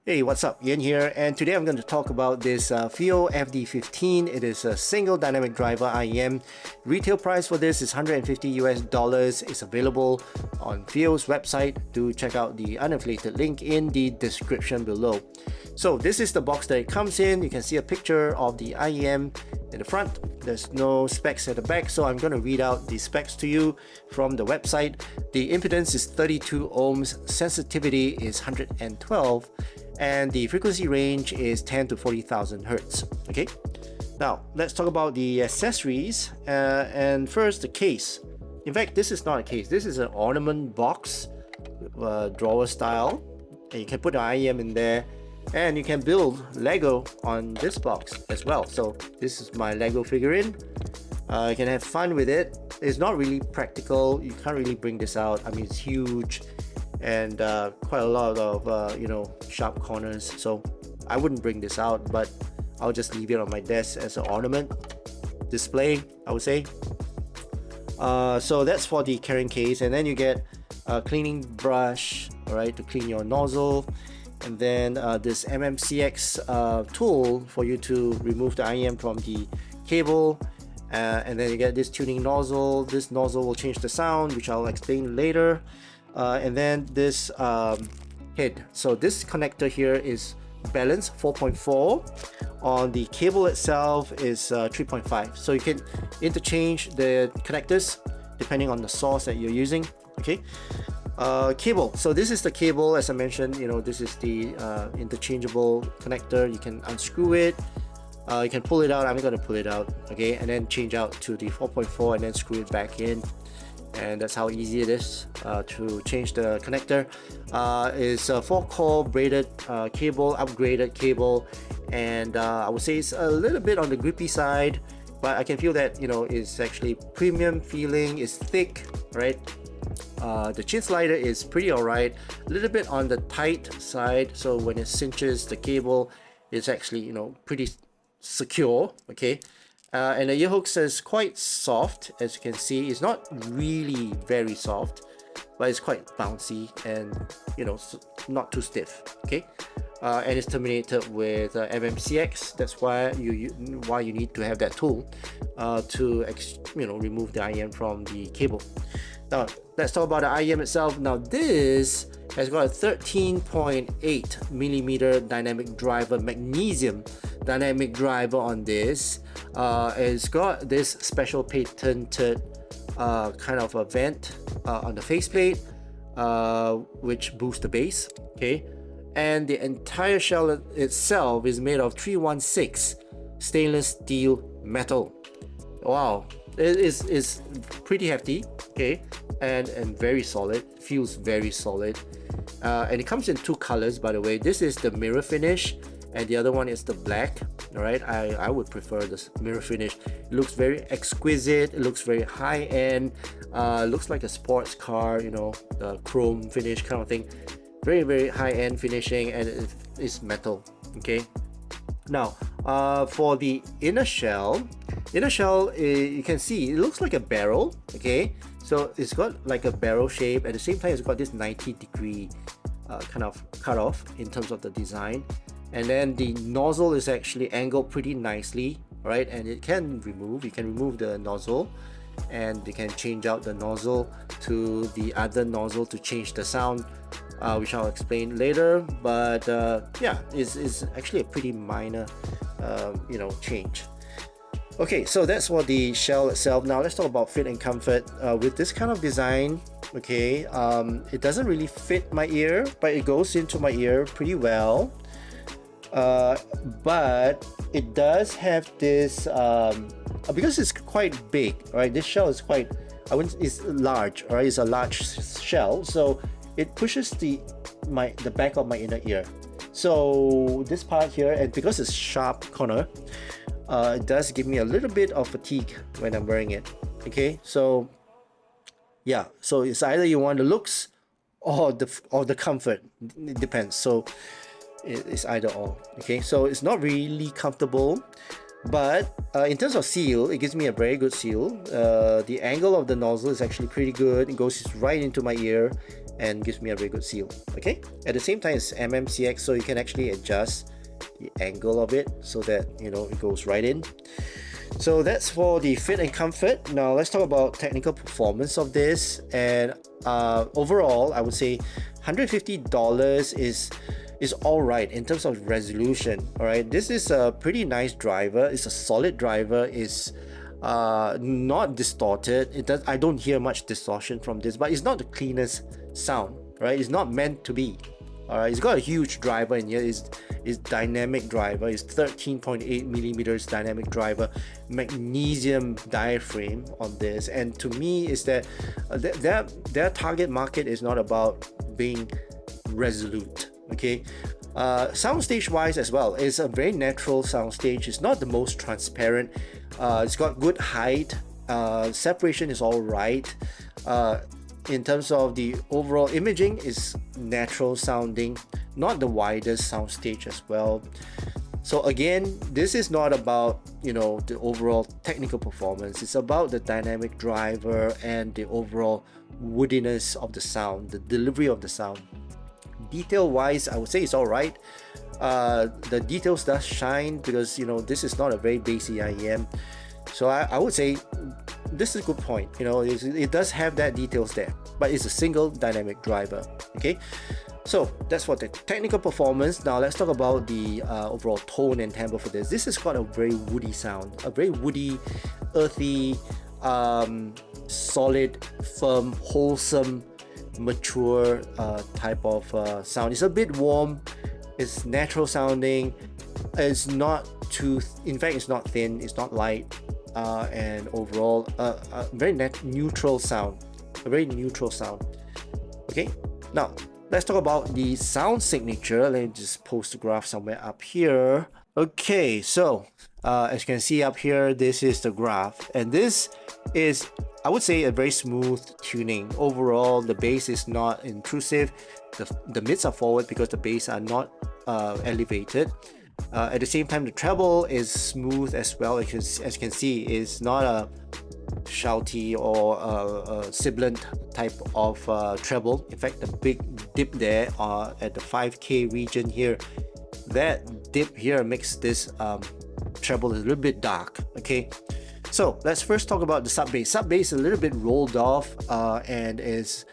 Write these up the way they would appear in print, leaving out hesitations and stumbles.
Hey, what's up? Ian here, and today I'm going to talk about this FiiO FD15. It is a single dynamic driver IEM. Retail price for this is $150 US. It's available on FiiO's website. Do check out the unaffiliated link in the description below. So this is the box that it comes in. You can see a picture of the IEM in the front. There's no specs at the back, so I'm going to read out the specs to you from the website. The impedance is 32 ohms, sensitivity is 112, and the frequency range is 10 to 40,000 hertz. Okay, now let's talk about the accessories, and first the case. In fact, this is not a case, this is an ornament box, drawer style, and you can put an IEM in there, and you can build Lego on this box as well. So this is my Lego figurine. You can have fun with it. It's not really practical, you can't really bring this out. I mean, it's huge and quite a lot of sharp corners, so I wouldn't bring this out, but I'll just leave it on my desk as an ornament display, I would say. So that's for the carrying case, and then you get a cleaning brush, all right, to clean your nozzle, and then this MMCX tool for you to remove the IEM from the cable, and then you get this tuning nozzle. This nozzle will change the sound, which I'll explain later. And then this head. So this connector here is balance 4.4. On the cable itself is 3.5. So you can interchange the connectors depending on the source that you're using. Okay. Cable. So this is the cable, as I mentioned. This is the interchangeable connector. You can unscrew it. You can pull it out. I'm going to pull it out. Okay, and then change out to the 4.4 and then screw it back in. And that's how easy it is to change the connector. It's a 4-core braided cable, upgraded cable, and I would say it's a little bit on the grippy side, but I can feel that it's actually premium feeling. It's thick, right? The chin slider is pretty alright, a little bit on the tight side, so when it cinches the cable, it's actually pretty secure. Okay. And the ear hooks is quite soft, as you can see. It's not really very soft, but it's quite bouncy and not too stiff. Okay, and it's terminated with MMCX. That's why you need to have that tool to remove the IEM from the cable. Now let's talk about the IEM itself. Now this has got a 13.8 millimeter dynamic driver, magnesium dynamic driver on this. It's got this special patented kind of a vent on the faceplate, which boosts the bass. Okay, and the entire shell itself is made of 316 stainless steel metal. Wow, it is pretty hefty. Okay, and very solid. Feels very solid. And it comes in two colors, by the way. This is the mirror finish, and the other one is the black. All right, I would prefer this mirror finish. It looks very exquisite. It looks very high end. Looks like a sports car, the chrome finish kind of thing. Very, very high end finishing, and it's metal. Okay. Now, for the inner shell, you can see it looks like a barrel. Okay, so it's got like a barrel shape. At the same time, it's got this 90-degree kind of cut off in terms of the design. And then the nozzle is actually angled pretty nicely, right? And it can remove. You can remove the nozzle, and you can change out the nozzle to the other nozzle to change the sound, which I'll explain later. But yeah, it's actually a pretty minor, change. Okay, so that's for the shell itself. Now let's talk about fit and comfort. With this kind of design, okay, it doesn't really fit my ear, but it goes into my ear pretty well. But it does have this because it's quite big, right? This shell is quite, it's large, right? It's a large shell, so it pushes the back of my inner ear. So this part here, and because it's sharp corner, it does give me a little bit of fatigue when I'm wearing it. Okay, so yeah, so it's either you want the looks or the comfort. It depends. So it's either or. Okay, so it's not really comfortable, but in terms of seal, it gives me a very good seal. The angle of the nozzle is actually pretty good. It goes right into my ear, and gives me a very good seal. Okay, at the same time it's MMCX, so you can actually adjust the angle of it so that it goes right in. So that's for the fit and comfort. Now let's talk about technical performance of this. And overall, I would say $150 is all right in terms of resolution. All right, this is a pretty nice driver. It's a solid driver. It's not distorted. I don't hear much distortion from this, but it's not the cleanest sound. Right, it's not meant to be. All right, it's got a huge driver in here. It's dynamic driver. It's 13.8 millimeters dynamic driver, magnesium diaphragm on this. And to me, is that their target market is not about being resolute. Okay, soundstage wise as well, it's a very natural soundstage. It's not the most transparent. It's got good height. Separation is all right. In terms of the overall imaging, is natural sounding, not the widest soundstage as well. So again, this is not about the overall technical performance. It's about the dynamic driver and the overall woodiness of the sound, the delivery of the sound. Detail wise, I would say it's all right. The details does shine because this is not a very bassy IEM. So I would say this is a good point. It does have that details there, but it's a single dynamic driver. Okay, so that's for the technical performance. Now let's talk about the overall tone and timbre for this. This has got a very woody sound, a very woody, earthy, solid, firm, wholesome, mature type of sound. It's a bit warm. It's natural sounding. It's not too, in fact, it's not thin. It's not light. And overall, a very neutral sound. A very neutral sound. Okay, now let's talk about the sound signature. Let me just post the graph somewhere up here. Okay, so as you can see up here, this is the graph, and this is, I would say, a very smooth tuning. Overall, the bass is not intrusive. The mids are forward because the bass are not elevated. At the same time, the treble is smooth as well. As you can see, it's not a shouty or a sibilant type of treble. In fact, the big dip there at the 5K region here, that dip here makes this treble a little bit dark. Okay, so let's first talk about the sub bass. Sub bass is a little bit rolled off and is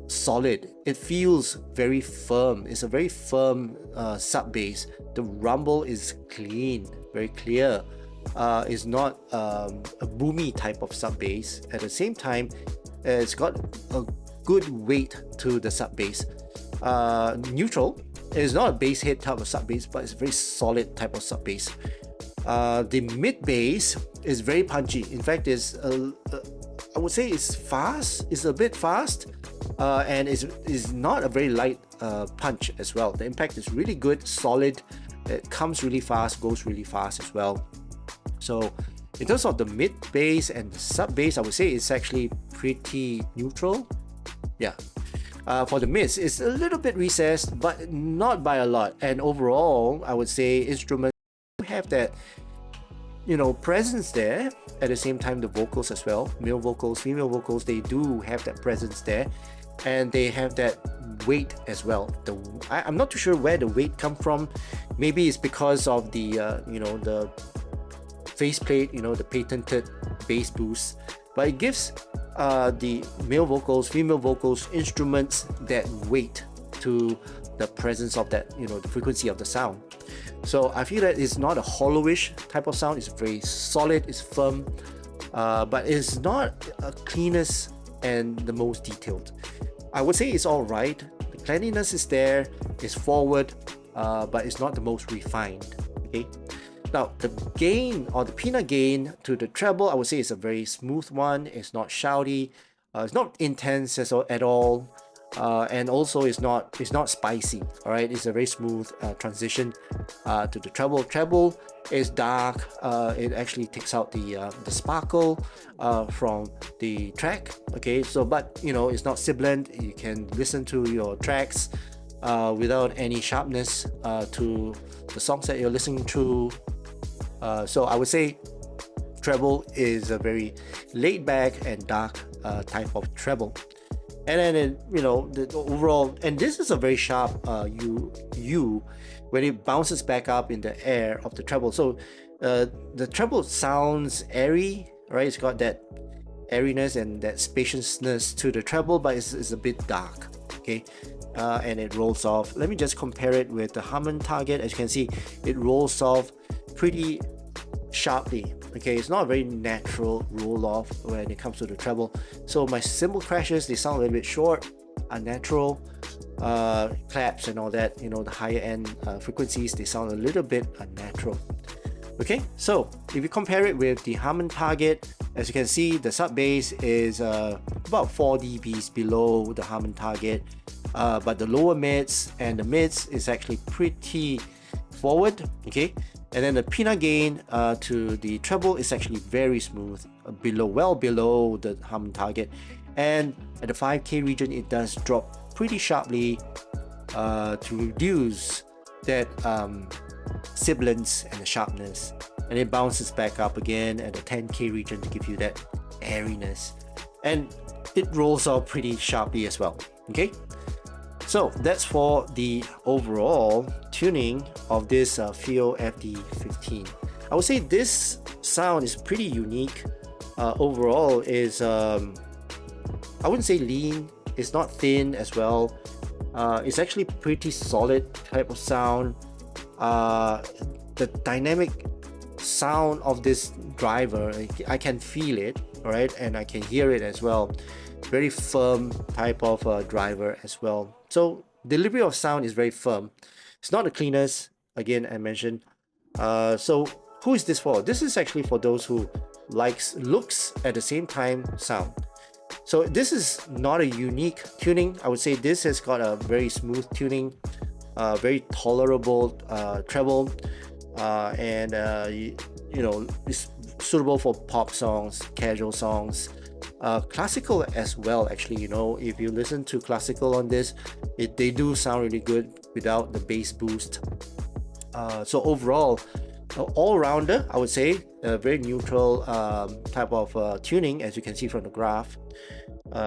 solid. It feels very firm. It's a very firm sub bass. The rumble is clean, very clear. It's not a boomy type of sub bass. At the same time, it's got a good weight to the sub bass. Neutral. It's not a bass head type of sub bass, but it's a very solid type of sub bass. The mid bass is very punchy. In fact, I would say it's fast. It's a bit fast. And is not a very light punch as well. The impact is really good, solid. It comes really fast, goes really fast as well. So in terms of the mid bass and the sub bass, I would say it's actually pretty neutral. Yeah. For the mids, it's a little bit recessed, but not by a lot. And overall, I would say instruments have that presence there. At the same time, the vocals as well, male vocals, female vocals, they do have that presence there, and they have that weight as well. I'm not too sure where the weight come from. Maybe it's because of the the faceplate, the patented bass boost, but it gives the male vocals, female vocals, instruments that weight to the presence of that, the frequency of the sound. So I feel that it's not a hollowish type of sound. It's very solid, it's firm, but it's not a cleanest and the most detailed. I would say it's all right. The cleanliness is there, it's forward, but it's not the most refined. Okay. Now the gain or the peanut gain to the treble, I would say it's a very smooth one. It's not shouty, it's not intense at all. And also it's not spicy. All right, it's a very smooth transition to the treble. Treble is dark. It actually takes out the sparkle from the track. Okay, so but it's not sibilant. You can listen to your tracks without any sharpness to the songs that you're listening to. So I would say treble is a very laid back and dark type of treble. And then the overall, and this is a very sharp U when it bounces back up in the air of the treble. So the treble sounds airy, right? It's got that airiness and that spaciousness to the treble, but it's a bit dark, okay? And it rolls off. Let me just compare it with the Harman Target. As you can see, it rolls off pretty sharply. Okay, it's not a very natural roll off when it comes to the treble. So my cymbal crashes, they sound a little bit short, unnatural. Claps and all that, the higher end frequencies, they sound a little bit unnatural. Okay, so if you compare it with the Harman Target, as you can see, the sub bass is about 4 dBs below the Harman Target, but the lower mids and the mids is actually pretty forward. Okay, and then the peanut gain to the treble is actually very smooth, well below the Harman Target, and at the 5K region it does drop pretty sharply to reduce that sibilance and the sharpness, and it bounces back up again at the 10K region to give you that airiness, and it rolls out pretty sharply as well. Okay, so that's for the overall tuning of this FiiO FD15. I would say this sound is pretty unique. Overall is I wouldn't say lean, it's not thin as well. It's actually pretty solid type of sound. The dynamic sound of this driver, I can feel it, alright, and I can hear it as well. Very firm type of driver as well. So delivery of sound is very firm. It's not the cleanest, again I mentioned. So who is this for? This is actually for those who likes looks at the same time sound. So this is not a unique tuning. I would say this has got a very smooth tuning, very tolerable treble, and it's suitable for pop songs, casual songs, classical as well. Actually, if you listen to classical on this, they do sound really good without the bass boost. So overall, all-rounder, I would say, a very neutral type of tuning, as you can see from the graph.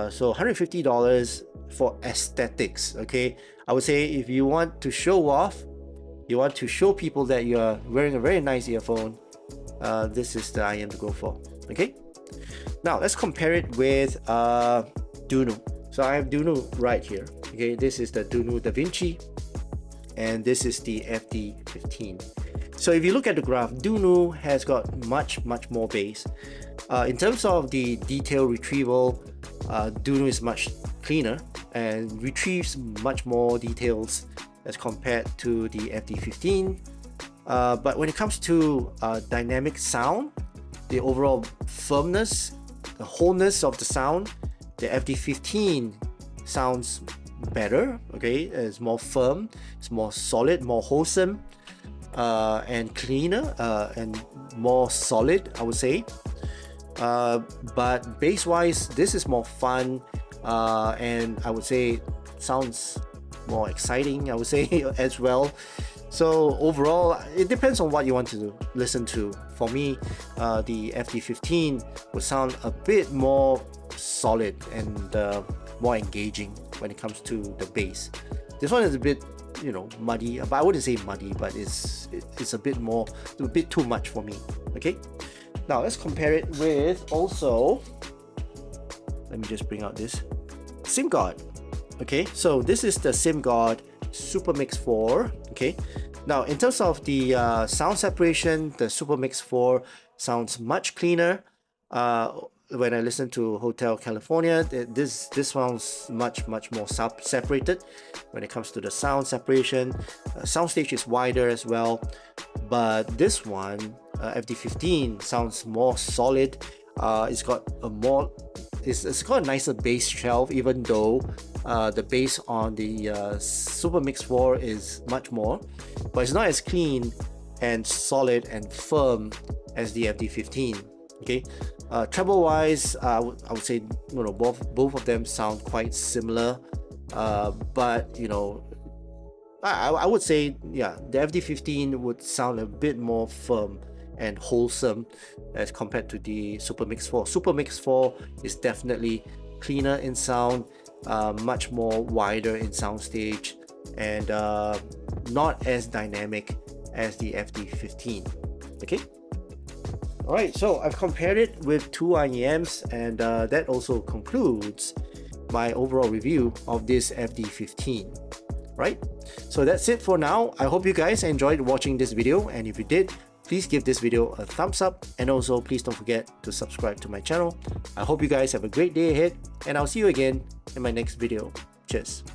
So $150 for aesthetics. Okay, I would say if you want to show off, you want to show people that you are wearing a very nice earphone, this is the IM to go for. Okay, now let's compare it with Dunu. So I have Dunu right here. Okay, this is the Dunu Da Vinci, and this is the FD15. So if you look at the graph, Dunu has got much more bass. In terms of the detail retrieval, Dunu is much cleaner and retrieves much more details as compared to the FD15. But when it comes to dynamic sound, the overall firmness, the wholeness of the sound, the FD15 sounds better. Okay, it's more firm, it's more solid, more wholesome, and cleaner, and more solid, I would say. But bass wise, this is more fun, and I would say sounds more exciting, I would say, as well. So overall, it depends on what you want to listen to. For me, the FD15 would sound a bit more solid and more engaging when it comes to the bass. This one is a bit, muddy, but I wouldn't say muddy, but it's a bit too much for me. Okay, now let's compare it with also, let me just bring out this SimGod. Okay, so this is the SimGod Super Mix 4. Okay, now in terms of the sound separation, the Super Mix 4 sounds much cleaner. When I listen to Hotel California, this sounds much more separated when it comes to the sound separation. Soundstage is wider as well, but this one, FD15, sounds more solid. It's got a nicer bass shelf, even though the bass on the Super Mix 4 is much more, but it's not as clean and solid and firm as the FD15. Okay, treble wise, I would say both of them sound quite similar, but I would say, yeah, the FD15 would sound a bit more firm and wholesome as compared to the Super Mix 4. Super Mix 4 is definitely cleaner in sound, much more wider in soundstage, and not as dynamic as the FD15. Okay. Alright, so I've compared it with two IEMs, and that also concludes my overall review of this FD15. Right? So that's it for now. I hope you guys enjoyed watching this video, and if you did, please give this video a thumbs up, and also please don't forget to subscribe to my channel. I hope you guys have a great day ahead, and I'll see you again in my next video. Cheers.